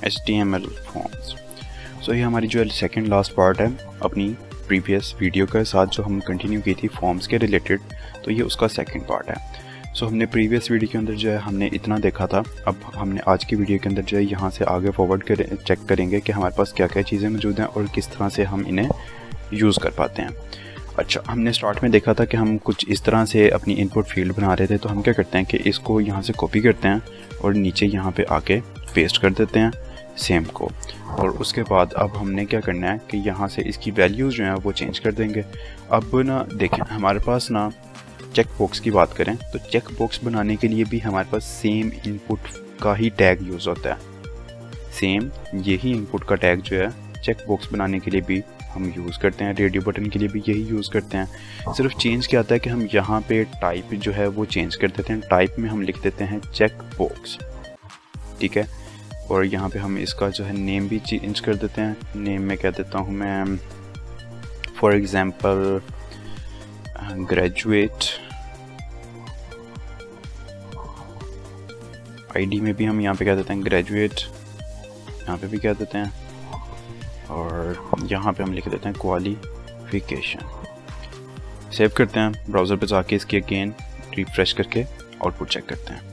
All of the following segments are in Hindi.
HTML forms. सो ये हमारी जो सेकंड लास्ट पार्ट है अपनी प्रीवियस वीडियो के साथ जो हम कंटिन्यू की थी फॉर्म्स के रिलेटेड, तो ये उसका सेकंड पार्ट है। सो हमने प्रीवियस वीडियो के अंदर जो है हमने इतना देखा था। अब हमने आज की वीडियो के अंदर जो है यहाँ से आगे फॉरवर्ड चेक करेंगे कि हमारे पास क्या क्या चीज़ें मौजूद हैं और किस तरह से हम इन्हें यूज़ कर पाते हैं। अच्छा, हमने स्टार्ट में देखा था कि हम कुछ इस तरह से अपनी इनपुट फील्ड बना रहे थे, तो हम क्या करते हैं कि इसको यहाँ से कॉपी करते हैं और नीचे यहाँ पे आके पेस्ट कर देते हैं सेम को। और उसके बाद अब हमने क्या करना है कि यहाँ से इसकी वैल्यूज़ जो हैं वो चेंज कर देंगे। अब ना देखें, हमारे पास ना चेक बॉक्स की बात करें तो चेक बॉक्स बनाने के लिए भी हमारे पास सेम इनपुट का ही टैग यूज़ होता है। सेम यही इनपुट का टैग जो है चेक बॉक्स बनाने के लिए भी हम यूज़ करते हैं, रेडियो बटन के लिए भी यही यूज़ करते हैं। सिर्फ चेंज क्या आता है कि हम यहाँ पे टाइप जो है वो चेंज कर देते हैं। टाइप में हम लिख देते हैं चेक बॉक्स, ठीक है। और यहाँ पे हम इसका जो है नेम भी चेंज कर देते हैं। नेम में कह देता हूँ मैं फॉर एग्ज़ाम्पल ग्रेजुएट। आईडी में भी हम यहाँ पे कह देते हैं ग्रेजुएट, यहाँ पे भी कह देते हैं, और यहाँ पे हम लिख देते हैं क्वालिफिकेशन। सेव करते हैं, ब्राउज़र पे जाके इसकी अगेन रिफ्रेश करके आउटपुट चेक करते हैं।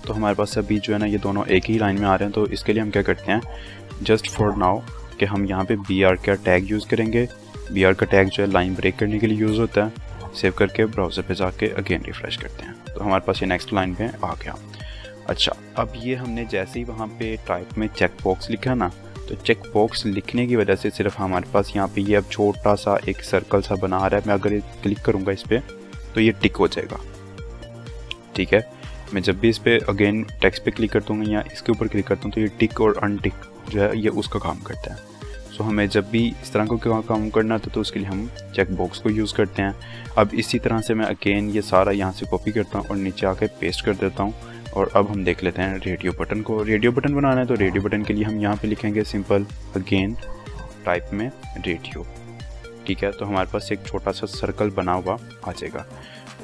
तो हमारे पास अभी जो है ना ये दोनों एक ही लाइन में आ रहे हैं। तो इसके लिए हम क्या करते हैं, जस्ट फॉर नाउ कि हम यहाँ पे BR का टैग यूज़ करेंगे। BR का टैग जो है लाइन ब्रेक करने के लिए यूज़ होता है। सेव करके ब्राउज़र पे जाके अगेन रिफ्रेश करते हैं, तो हमारे पास ये नेक्स्ट लाइन पे आ गया। अच्छा, अब ये हमने जैसे ही वहाँ पे टाइप में चेक बॉक्स लिखा ना, तो चेक बॉक्स लिखने की वजह से सिर्फ हमारे पास यहाँ पे ये अब छोटा सा एक सर्कल सा बना रहा है। मैं अगर क्लिक करूँगा इस पर तो ये टिक हो जाएगा, ठीक है। मैं जब भी इस पर अगेन टेक्स्ट पे क्लिक करता हूँ या इसके ऊपर क्लिक करता हूँ तो ये टिक और अनटिक जो है ये उसका काम करता है। सो हमें जब भी इस तरह का काम करना होता है तो उसके लिए हम चेक बॉक्स को यूज़ करते हैं। अब इसी तरह से मैं अगेन ये सारा यहाँ से कॉपी करता हूँ और नीचे आके पेस्ट कर देता हूँ। और अब हम देख लेते हैं रेडियो बटन को। रेडियो बटन बनाना है तो रेडियो बटन के लिए हम यहाँ पे लिखेंगे सिंपल अगेन टाइप में रेडियो, ठीक है। तो हमारे पास एक छोटा सा सर्कल बना हुआ आ जाएगा।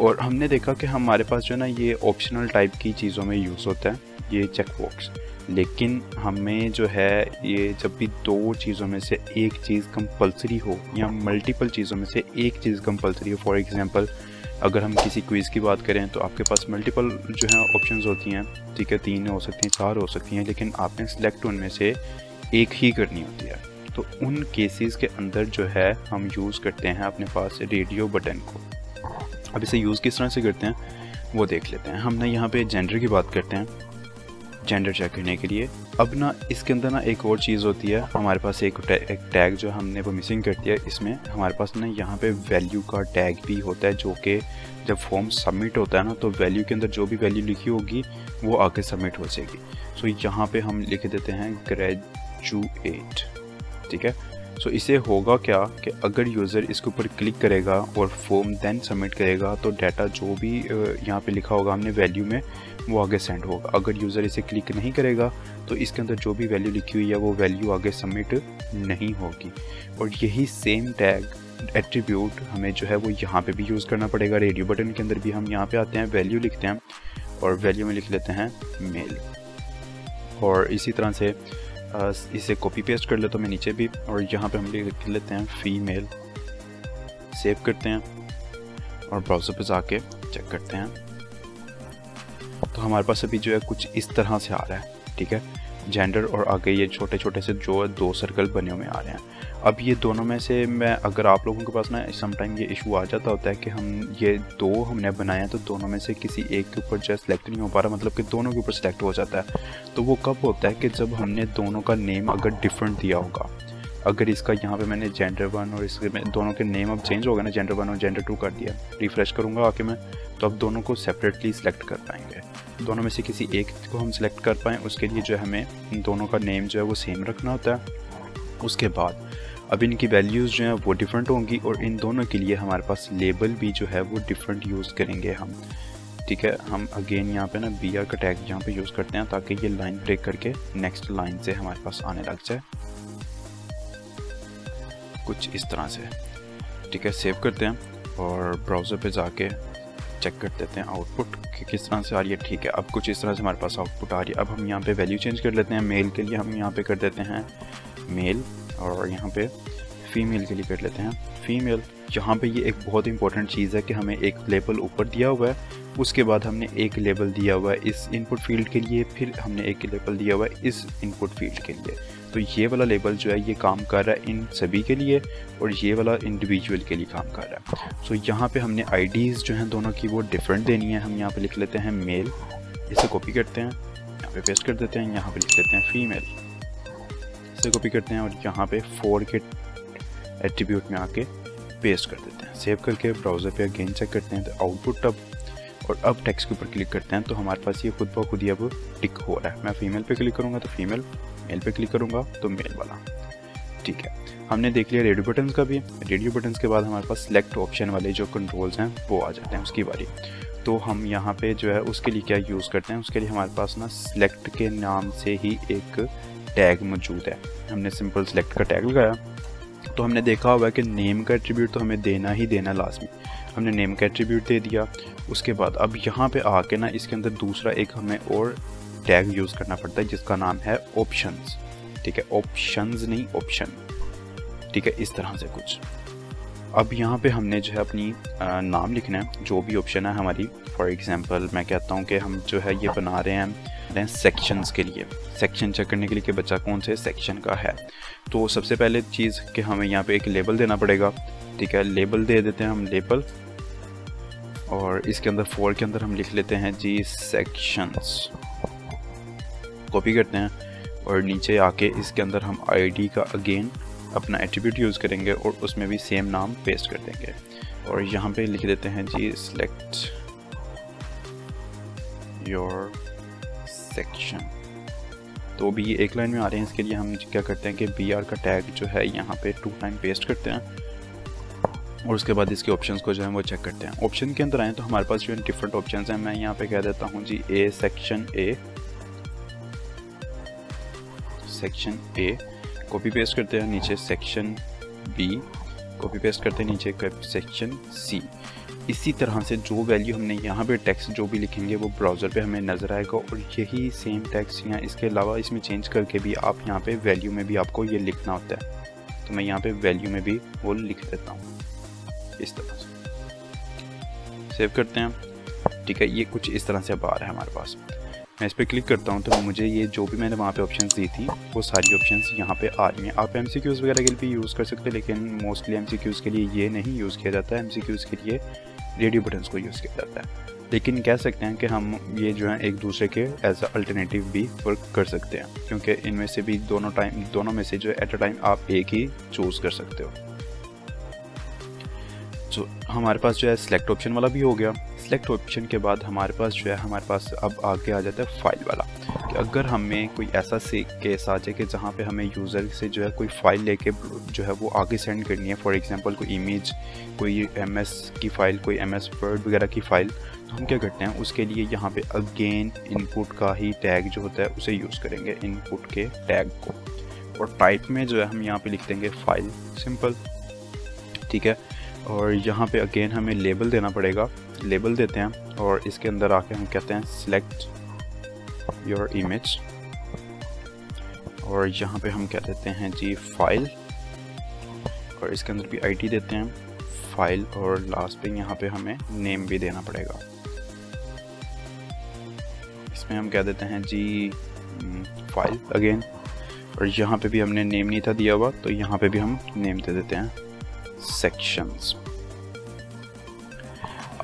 और हमने देखा कि हमारे पास जो है ना ये ऑप्शनल टाइप की चीज़ों में यूज़ होता है ये चेक बॉक्स, लेकिन हमें जो है ये जब भी दो चीज़ों में से एक चीज़ कंपलसरी हो या मल्टीपल चीज़ों में से एक चीज़ कंपलसरी हो, फॉर एग्जांपल अगर हम किसी क्विज़ की बात करें तो आपके पास मल्टीपल जो है ऑप्शंस होती हैं, ठीक है। 3 हो सकती हैं, 4 हो सकती हैं, लेकिन आपने सेलेक्ट उनमें से एक ही करनी होती है। तो उन केसेस के अंदर जो है हम यूज़ करते हैं अपने पास रेडियो बटन को। अब इसे यूज़ किस तरह से करते हैं वो देख लेते हैं। हम ना यहाँ पे जेंडर की बात करते हैं, जेंडर चेक करने के लिए। अब ना इसके अंदर ना एक और चीज़ होती है, हमारे पास एक टैग जो हमने वो मिसिंग कर दिया। इसमें हमारे पास ना यहाँ पे वैल्यू का टैग भी होता है, जो कि जब फॉर्म सबमिट होता है ना तो वैल्यू के अंदर जो भी वैल्यू लिखी होगी वो आके सबमिट हो जाएगी। सो यहाँ पे हम लिख देते हैं ग्रेजुएट, ठीक है। सो इससे होगा क्या कि अगर यूज़र इसके ऊपर क्लिक करेगा और फॉर्म देन सबमिट करेगा तो डाटा जो भी यहाँ पे लिखा होगा हमने वैल्यू में वो आगे सेंड होगा। अगर यूज़र इसे क्लिक नहीं करेगा तो इसके अंदर जो भी वैल्यू लिखी हुई है वो वैल्यू आगे सबमिट नहीं होगी। और यही सेम टैग एट्रीब्यूट हमें जो है वो यहाँ पे भी यूज़ करना पड़ेगा। रेडियो बटन के अंदर भी हम यहाँ पे आते हैं, वैल्यू लिखते हैं और वैल्यू में लिख लेते हैं मेल। और इसी तरह से इसे कॉपी पेस्ट कर लेता हूँ मैं नीचे भी, और यहाँ पे हम लिख लेते हैं फीमेल। सेव करते हैं और ब्राउज़र पे जाके चेक करते हैं तो हमारे पास अभी जो है कुछ इस तरह से आ रहा है, ठीक है। जेंडर और आगे ये छोटे छोटे से जो 2 सर्कल बने हुए आ रहे हैं। अब ये दोनों में से मैं अगर आप लोगों के पास ना समटाइम ये इशू आ जाता होता है कि हम ये 2 हमने बनाया तो दोनों में से किसी एक के ऊपर जो सिलेक्ट नहीं हो पा रहा, मतलब कि दोनों के ऊपर सिलेक्ट हो जाता है। तो वो कब होता है कि जब हमने दोनों का नेम अगर डिफरेंट दिया होगा। अगर इसका यहाँ पे मैंने जेंडर 1 और इसके में दोनों के नेम अब चेंज हो गए ना, जेंडर 1 और जेंडर 2 कर दिया, रिफ्रेश करूँगा आके मैं, तो अब दोनों को सेपरेटली सिलेक्ट कर पाएंगे। दोनों में से किसी एक को हम सिलेक्ट कर पाएँ उसके लिए जो है हमें इन दोनों का नेम जो है वो सेम रखना होता है। उसके बाद अब इनकी वैल्यूज़ जो हैं वो डिफरेंट होंगी और इन दोनों के लिए हमारे पास लेबल भी जो है वो डिफरेंट यूज़ करेंगे हम, ठीक है। हम अगेन यहाँ पे ना BR का टैग यहाँ पे यूज़ करते हैं ताकि ये लाइन ब्रेक करके नेक्स्ट लाइन से हमारे पास आने लग जाए कुछ इस तरह से, ठीक है। सेव करते हैं और ब्राउज़र पे जाके चेक कर देते हैं आउटपुट कि किस तरह से आ रही है। ठीक है, अब कुछ इस तरह से हमारे पास आउटपुट आ रही है। अब हम यहाँ पे वैल्यू चेंज कर लेते हैं। मेल के लिए हम यहाँ पे कर देते हैं मेल, और यहाँ पे फीमेल के लिए कर लेते हैं फीमेल। यहाँ पे ये एक बहुत इंपॉर्टेंट चीज़ है कि हमें एक लेबल ऊपर दिया हुआ है, उसके बाद हमने एक लेबल दिया हुआ है इस इनपुट फील्ड के लिए, फिर हमने एक लेबल दिया हुआ है इस इनपुट फील्ड के लिए। तो ये वाला लेबल जो है ये काम कर रहा है इन सभी के लिए, और ये वाला इंडिविजुअल के लिए काम कर रहा है। सो यहाँ पे हमने आईडीज़ जो हैं दोनों की वो डिफरेंट देनी है। हम यहाँ पे लिख लेते हैं मेल, इसे कॉपी करते हैं, यहाँ पे पेस्ट कर देते हैं, यहाँ पे लिख लेते हैं फीमेल, इसे कॉपी करते हैं और यहाँ पे फॉर के एट्रीब्यूट में आके पेस्ट कर देते हैं। सेव करके ब्राउज़र पे अगेन चेक करते हैं तो आउटपुट अब टेक्स्ट के ऊपर क्लिक करते हैं तो हमारे पास ये खुद ब खुद ही अब टिक हो रहा है। मैं फीमेल पे क्लिक करूँगा तो फीमेल, मेल पे क्लिक करूँगा तो मेल वाला। ठीक है, हमने देख लिया रेडियो बटन्स का भी। रेडियो बटन्स के बाद हमारे पास सिलेक्ट ऑप्शन वाले जो कंट्रोल्स हैं वो आ जाते हैं, उसकी बारी। तो हम यहाँ पे जो है उसके लिए क्या यूज़ करते हैं, उसके लिए हमारे पास ना सिलेक्ट के नाम से ही एक टैग मौजूद है। हमने सिंपल सिलेक्ट का टैग लगाया तो हमने देखा हुआ है कि नेम का एट्रीब्यूट तो हमें देना ही देना लाजमी। हमने नेम का एट्रीब्यूट दे दिया। उसके बाद अब यहाँ पे आके ना इसके अंदर दूसरा एक हमें और टैग यूज़ करना पड़ता है जिसका नाम है ऑप्शंस। ठीक है, ऑप्शंस नहीं ऑप्शन। ठीक है, इस तरह से कुछ। अब यहाँ पे हमने जो है अपनी नाम लिखना है, जो भी ऑप्शन है हमारी। फॉर एग्जांपल मैं कहता हूँ कि हम जो है ये बना रहे हैं सेक्शंस के लिए, सेक्शन चेक करने के लिए कि बच्चा कौन से सेक्शन का है। तो सबसे पहले चीज़ कि हमें यहाँ पे एक लेबल देना पड़ेगा। ठीक है, लेबल दे देते हैं हम लेबल, और इसके अंदर फॉर के अंदर हम लिख लेते हैं जी सेक्शंस, कॉपी करते हैं और नीचे आके इसके अंदर हम आईडी का अगेन अपना एट्रीब्यूट यूज़ करेंगे और उसमें भी सेम नाम पेस्ट कर देंगे। और यहाँ पे लिख देते हैं जी सिलेक्ट योर सेक्शन। तो भी ये एक लाइन में आ रहे हैं, इसके लिए हम क्या करते हैं कि BR का टैग जो है यहाँ पे 2 टाइम पेस्ट करते हैं और उसके बाद इसके ऑप्शंस को जो है वो चेक करते हैं। ऑप्शन के अंदर आए तो हमारे पास जो है डिफरेंट ऑप्शंस हैं। मैं यहाँ पे कह देता हूँ जी A section A copy paste करते हैं, नीचे सेक्शन B कॉपी पेस्ट करते हैं, नीचे सेक्शन C। इसी तरह से जो वैल्यू हमने यहाँ पे टेक्स्ट जो भी लिखेंगे वो ब्राउज़र पे हमें नज़र आएगा, और यही सेम टेक्स्ट या इसके अलावा इसमें चेंज करके भी आप यहाँ पे वैल्यू में भी आपको ये लिखना होता है। तो मैं यहाँ पे वैल्यू में भी वो लिख देता हूँ इस तरह से। सेव करते हैं। ठीक है, ये कुछ इस तरह से अब आ रहा है हमारे पास। मैं इस पर क्लिक करता हूँ तो मुझे ये जो भी मैंने वहाँ पे ऑप्शंस दी थी वो सारी ऑप्शंस यहाँ पे आ रही हैं। आप MCQs वगैरह के लिए भी यूज़ कर सकते हैं, लेकिन मोस्टली MCQs के लिए ये नहीं यूज़ किया जाता है। MCQs के लिए रेडियो बटन्स को यूज़ किया जाता है। लेकिन कह सकते हैं कि हम ये जो है एक दूसरे के एज अ अल्टरनेटिव भी वर्क कर सकते हैं, क्योंकि इनमें से भी दोनों में से जो है एट अ टाइम आप एक ही चूज़ कर सकते हो। तो हमारे पास जो है सिलेक्ट ऑप्शन वाला भी हो गया। सिलेक्ट ऑप्शन के बाद हमारे पास अब आगे आ जाता है फाइल वाला, कि अगर हमें कोई ऐसा केस आ जाए कि जहाँ पे हमें यूज़र से जो है कोई फ़ाइल लेके जो है वो आगे सेंड करनी है। फॉर एग्जांपल कोई इमेज, कोई MS की फ़ाइल, कोई MS वर्ड वगैरह की फ़ाइल, तो हम क्या करते हैं उसके लिए यहाँ पे अगेन इनपुट का ही टैग जो होता है उसे यूज़ करेंगे, इनपुट के टैग को। और टाइप में जो है हम यहाँ पे लिख देंगे फाइल, सिंपल। ठीक है, और यहाँ पे अगेन हमें लेबल देना पड़ेगा। लेबल देते हैं और इसके अंदर आके हम कहते हैं सिलेक्ट योर इमेज, और यहाँ पे हम कह देते हैं जी फाइल, और इसके अंदर भी ID देते हैं फाइल, और लास्ट पे यहाँ पे हमें नेम भी देना पड़ेगा। इसमें हम कह देते हैं जी फाइल अगेन, और यहाँ पे भी हमने नेम नहीं था दिया हुआ तो यहाँ पे भी हम नेम दे देते हैं सेक्शंस।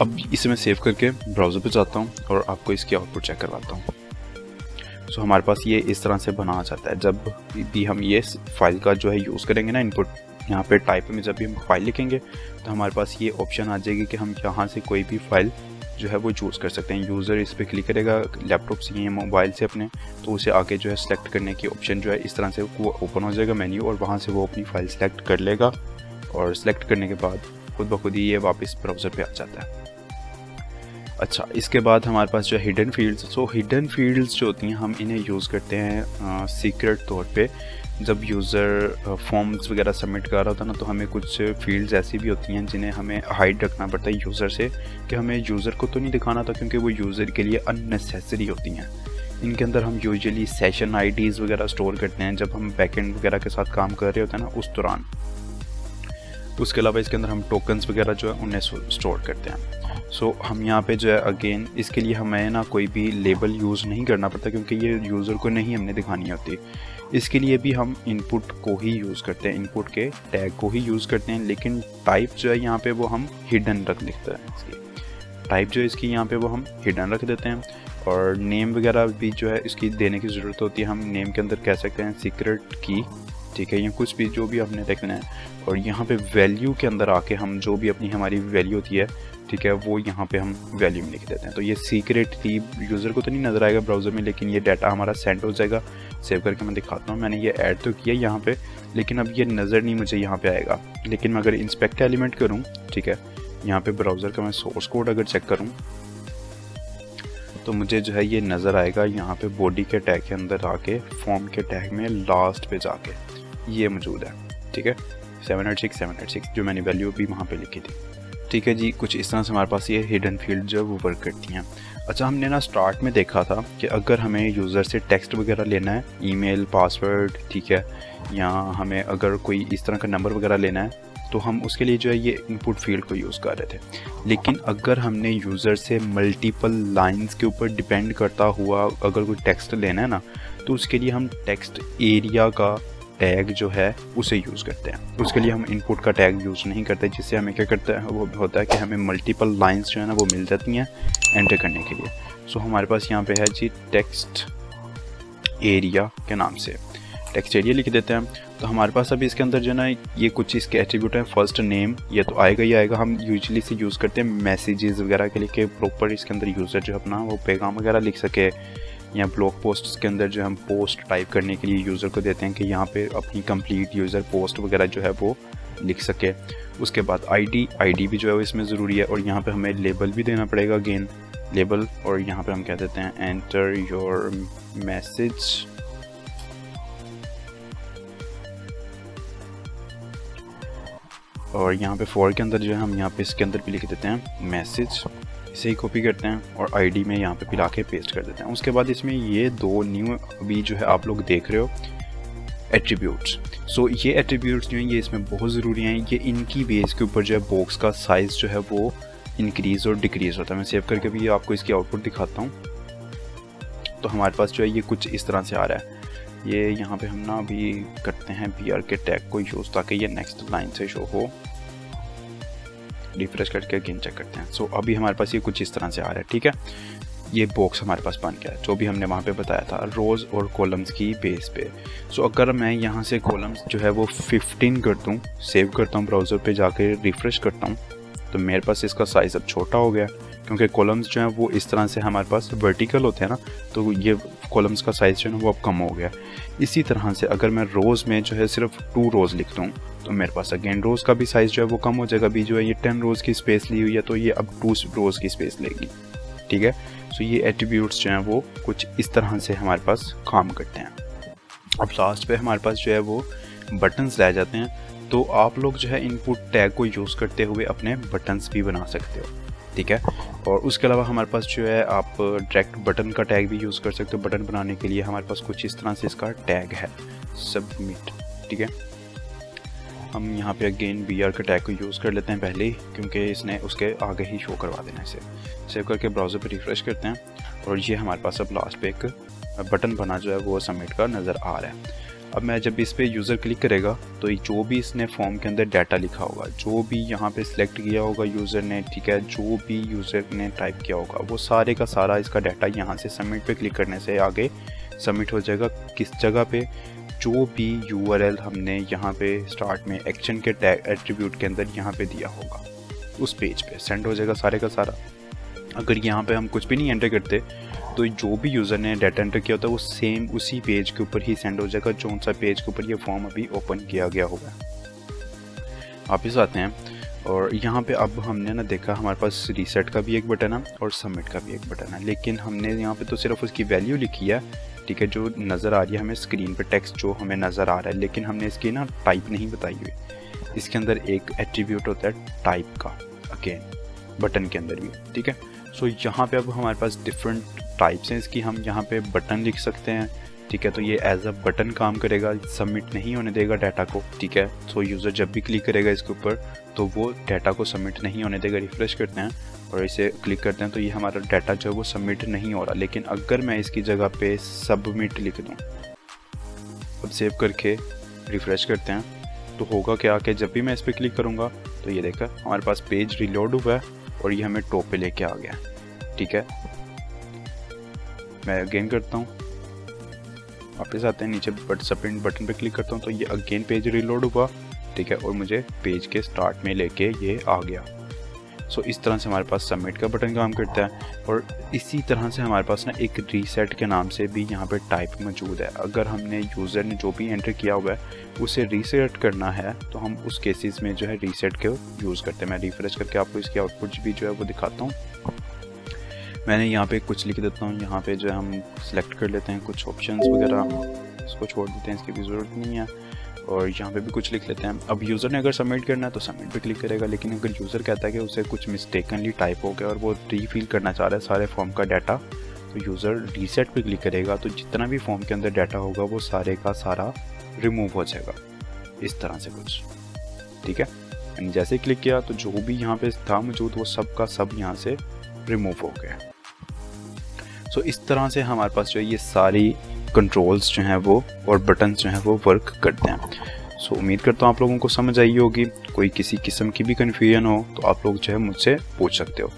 अब इसे मैं सेव करके ब्राउज़र पे जाता हूँ और आपको इसकी आउटपुट चेक करवाता हूँ। सो हमारे पास ये इस तरह से बना आ जाता है। जब भी हम ये फाइल का जो है यूज़ करेंगे ना, इनपुट यहाँ पे टाइप में जब भी हम फाइल लिखेंगे तो हमारे पास ये ऑप्शन आ जाएगी कि हम यहाँ से कोई भी फाइल जो है वो चूज़ कर सकते हैं। यूज़र इस पर क्लिक करेगा लैपटॉप से या मोबाइल से अपने, तो उसे आगे जो है सेलेक्ट करने की ऑप्शन जो है इस तरह से वो ओपन हो जाएगा मेन्यू, और वहाँ से वो अपनी फ़ाइल सेलेक्ट कर लेगा, और सेलेक्ट करने के बाद खुद ब खुद ही ये वापस ब्राउज़र पे आ जाता है। अच्छा, इसके बाद हमारे पास जो है हिडन फील्ड्स। सो हिडन फील्ड्स जो होती हैं हम इन्हें यूज़ करते हैं सीक्रेट तौर पे। जब यूज़र फॉर्म्स वगैरह सबमिट कर रहा होता है ना, तो हमें कुछ फील्ड्स ऐसी भी होती हैं जिन्हें हमें हाइड रखना पड़ता है यूज़र से, कि हमें यूज़र को तो नहीं दिखाना था क्योंकि वो यूज़र के लिए अननेसेसरी होती हैं। इनके अंदर हम यूजुअली सेशन आईडीज़ वगैरह स्टोर करते हैं जब हम बैकएंड वगैरह के साथ काम कर रहे होते हैं ना, उस दौरान। उसके अलावा इसके अंदर हम टोकन्स वगैरह जो है उन्हें स्टोर करते हैं। सो हम यहाँ पे जो है अगेन इसके लिए हमें ना कोई भी लेबल यूज़ नहीं करना पड़ता क्योंकि ये यूज़र को नहीं हमने दिखानी होती। इसके लिए भी हम इनपुट को ही यूज़ करते हैं, इनपुट के टैग को ही यूज़ करते हैं, लेकिन टाइप जो है यहाँ पे वो हम हिडन रख देते हैं। इसकी टाइप जो है इसकी यहाँ पे वो हम हिडन रख देते हैं। और नेम वगैरह भी जो है इसकी देने की ज़रूरत होती है। हम नेम के अंदर कह सकते हैं सीक्रेट की, ठीक है, या कुछ भी जो भी आपने देखना है। और यहाँ पे वैल्यू के अंदर आके हम जो भी अपनी हमारी वैल्यू होती है, ठीक है, वो यहाँ पे हम वैल्यू में लिख देते हैं। तो ये सीक्रेट की यूज़र को तो नहीं नज़र आएगा ब्राउज़र में, लेकिन ये डाटा हमारा सेंड हो जाएगा। सेव करके मैं दिखाता हूँ, मैंने ये ऐड तो किया यहाँ पे, लेकिन अब ये नज़र नहीं मुझे यहाँ पे आएगा। लेकिन मैं अगर इंस्पेक्ट एलिमेंट करूँ, ठीक है, यहाँ पे ब्राउज़र का मैं सोर्स कोड अगर चेक करूँ तो मुझे जो है ये नज़र आएगा यहाँ पे बॉडी के टैग के अंदर आके फॉर्म के टैग में लास्ट पे जाके ये मौजूद है। ठीक है, 786 जो मैंने वैल्यू भी वहाँ पे लिखी थी। ठीक है जी, कुछ इस तरह से हमारे पास ये हिडन फील्ड जो है वो वर्क करती हैं। अच्छा, हमने ना स्टार्ट में देखा था कि अगर हमें यूज़र से टेक्स्ट वगैरह लेना है, ईमेल, पासवर्ड, ठीक है, या हमें अगर कोई इस तरह का नंबर वगैरह लेना है, तो हम उसके लिए जो है ये इनपुट फील्ड को यूज़ कर रहे थे। लेकिन अगर हमने यूज़र से मल्टीपल लाइंस के ऊपर डिपेंड करता हुआ अगर कोई टेक्स्ट लेना है ना, तो उसके लिए हम टेक्स्ट एरिया का टैग जो है उसे यूज़ करते हैं। उसके लिए हम इनपुट का टैग यूज़ नहीं करते, जिससे हमें क्या करता है वो होता है कि हमें मल्टीपल लाइंस जो है ना वो मिल जाती हैं एंटर करने के लिए। सो हमारे पास यहाँ पे है जी टेक्स्ट एरिया के नाम से, टेक्स्ट एरिया लिख देते हैं। तो हमारे पास अभी इसके अंदर जो है ना ये कुछ इसके एट्रीब्यूट है। फर्स्ट नेम, ये तो आएगा ही आएगा। हम यूजुअली से यूज़ करते हैं मैसेजेस वगैरह के लिए कि प्रॉपर इसके अंदर यूज़र जो अपना वो पैगाम वगैरह लिख सके, या ब्लॉग पोस्ट के अंदर जो हम पोस्ट टाइप करने के लिए यूज़र को देते हैं कि यहाँ पे अपनी कंप्लीट यूज़र पोस्ट वगैरह जो है वो लिख सके। उसके बाद आईडी भी जो है वो इसमें ज़रूरी है। और यहाँ पे हमें लेबल भी देना पड़ेगा, अगेन लेबल। और यहाँ पे हम कह देते हैं एंटर योर मैसेज, और यहाँ पे फॉर के अंदर जो है हम यहाँ पे इसके अंदर भी लिख देते हैं मैसेज। इसे ही कॉपी करते हैं और आईडी में यहाँ पे पिला के पेस्ट कर देते हैं। उसके बाद इसमें ये दो न्यू अभी जो है आप लोग देख रहे हो एट्रीब्यूट्स। सो ये एट्रीब्यूट्स जो हैं ये इसमें बहुत ज़रूरी हैं। ये इनकी बेस के ऊपर जो है बॉक्स का साइज़ जो है वो इंक्रीज़ और डिक्रीज़ होता है। मैं सेव करके भी आपको इसकी आउटपुट दिखाता हूँ। तो हमारे पास जो है ये कुछ इस तरह से आ रहा है। ये यहाँ पे हम ना अभी करते हैं BR के टैग को यूज़, ताकि ये नेक्स्ट लाइन से शो हो। रिफ्रेश करके अगेन चेक करते हैं। सो अभी हमारे पास ये कुछ इस तरह से आ रहा है। ठीक है, ये बॉक्स हमारे पास बन गया है जो भी हमने वहाँ पे बताया था रोज़ और कॉलम्स की बेस पे। सो अगर मैं यहाँ से कॉलम्स जो है वो 15 कर दूँ, सेव करता हूँ, ब्राउज़र पे जाके रिफ़्रेश करता हूँ, तो मेरे पास इसका साइज़ अब छोटा हो गया, क्योंकि कॉलम्स जो हैं वो इस तरह से हमारे पास वर्टिकल होते हैं ना, तो ये कॉलम्स का साइज़ जो है ना वो अब कम हो गया। इसी तरह से अगर मैं रोज़ में जो है सिर्फ 2 रोज़ लिख दूँ, तो मेरे पास अगेन रोज़ का भी साइज़ जो है वो कम हो जाएगा। अभी जो है ये 10 रोज़ की स्पेस ली हुई है, तो ये अब 2 रोज़ की स्पेस लेगी। ठीक है, सो ये एट्रीब्यूट्स जो हैं वो कुछ इस तरह से हमारे पास काम करते हैं। अब लास्ट पे हमारे पास जो है वो बटन्स रह जाते हैं। तो आप लोग जो है इनपुट टैग को यूज़ करते हुए अपने बटन्स भी बना सकते हो। ठीक है, और उसके अलावा हमारे पास जो है आप डायरेक्ट बटन का टैग भी यूज़ कर सकते हो। बटन बनाने के लिए हमारे पास कुछ इस तरह से इसका टैग है, सबमिट। ठीक है, हम यहाँ पे अगेन BR के टैग को यूज़ कर लेते हैं पहले ही, क्योंकि इसने उसके आगे ही शो करवा देना। इसे सेव करके ब्राउज़र पे रिफ्रेश करते हैं, और ये हमारे पास अब लास्ट पे एक बटन बना जो है वो सबमिट का नज़र आ रहा है। अब मैं जब इस पर यूज़र क्लिक करेगा, तो जो भी इसने फॉर्म के अंदर डाटा लिखा होगा, जो भी यहाँ पे सिलेक्ट किया होगा यूज़र ने, ठीक है, जो भी यूज़र ने टाइप किया होगा, वो सारे का सारा इसका डाटा यहाँ से सबमिट पे क्लिक करने से आगे सबमिट हो जाएगा। किस जगह पे? जो भी URL हमने यहाँ पे स्टार्ट में एक्शन के टैग एट्रीब्यूट के अंदर यहाँ पे दिया होगा, उस पेज पे सेंड हो जाएगा सारे का सारा। अगर यहाँ पे हम कुछ भी नहीं एंटर करते, तो जो भी यूज़र ने डाटा एंटर किया होता है वो सेम उसी पेज के ऊपर ही सेंड हो जाएगा, जो सा पेज के ऊपर ये फॉर्म अभी ओपन किया गया होगा। वापस आते हैं और यहाँ पे अब हमने ना देखा हमारे पास रीसेट का भी एक बटन है और सबमिट का भी एक बटन है, लेकिन हमने यहाँ पे तो सिर्फ उसकी वैल्यू लिखी है, ठीक है, जो नज़र आ रही है हमें स्क्रीन पे, टेक्स्ट जो हमें नज़र आ रहा है, लेकिन हमने इसकी ना टाइप नहीं बताई हुई। इसके अंदर एक एट्रीब्यूट होता है टाइप का, अगेन बटन के अंदर भी, ठीक है। सो यहाँ पे अब हमारे पास डिफरेंट टाइप्स हैं इसकी, हम यहाँ पे बटन लिख सकते हैं, ठीक है, तो ये एज अ बटन काम करेगा, सबमिट नहीं होने देगा डाटा को, ठीक है। सो यूज़र जब भी क्लिक करेगा इसके ऊपर तो वो डाटा को सबमिट नहीं होने देगा। रिफ्रेश करते हैं और इसे क्लिक करते हैं तो ये हमारा डाटा जो है वो सबमिट नहीं हो रहा, लेकिन अगर मैं इसकी जगह पे सबमिट लिख दूँ, अब सेव करके रिफ्रेश करते हैं तो होगा क्या कि जब भी मैं इस पर क्लिक करूँगा तो ये देखा हमारे पास पेज रिलोड हुआ है और ये हमें टॉप पे लेके आ गया, ठीक है। मैं अगेन करता हूँ, वापस आते हैं नीचे, सबमिट बटन पे क्लिक करता हूँ तो ये अगेन पेज रिलोड हुआ, ठीक है, और मुझे पेज के स्टार्ट में लेके ये आ गया। सो इस तरह से हमारे पास सबमिट का बटन काम करता है। और इसी तरह से हमारे पास ना एक रीसेट के नाम से भी यहाँ पे टाइप मौजूद है। अगर हमने यूज़र ने जो भी एंटर किया हुआ है उसे रीसेट करना है तो हम उस केसेस में जो है रीसेट को यूज़ करते हैं। मैं रिफ्रेश करके आपको इसकी आउटपुट भी जो है वो दिखाता हूँ। मैंने यहाँ पे कुछ लिख देता हूँ, यहाँ पे जो है हम सिलेक्ट कर लेते हैं कुछ ऑप्शंस वगैरह, इसको छोड़ देते हैं, इसकी भी ज़रूरत नहीं है। और यहाँ पे भी कुछ लिख लेते हैं। अब यूज़र ने अगर सबमिट करना है तो सबमिट पे क्लिक करेगा, लेकिन अगर यूज़र कहता है कि उसे कुछ मिस्टेकनली टाइप हो गया और वो रीफिल करना चाह रहा है सारे फॉर्म का डाटा, तो यूज़र रीसेट पे क्लिक करेगा तो जितना भी फॉर्म के अंदर डाटा होगा वो सारे का सारा रिमूव हो जाएगा, इस तरह से कुछ, ठीक है। यानी जैसे ही क्लिक किया तो जो भी यहाँ पे था मौजूद वो सब का सब यहाँ से रिमूव हो गया। सो इस तरह से हमारे पास जो है ये सारी कंट्रोल्स जो हैं वो और बटन्स जो हैं वो वर्क करते हैं। सो उम्मीद करता हूँ आप लोगों को समझ आई होगी। कोई किसी किस्म की भी कन्फ्यूजन हो तो आप लोग जो है मुझसे पूछ सकते हो।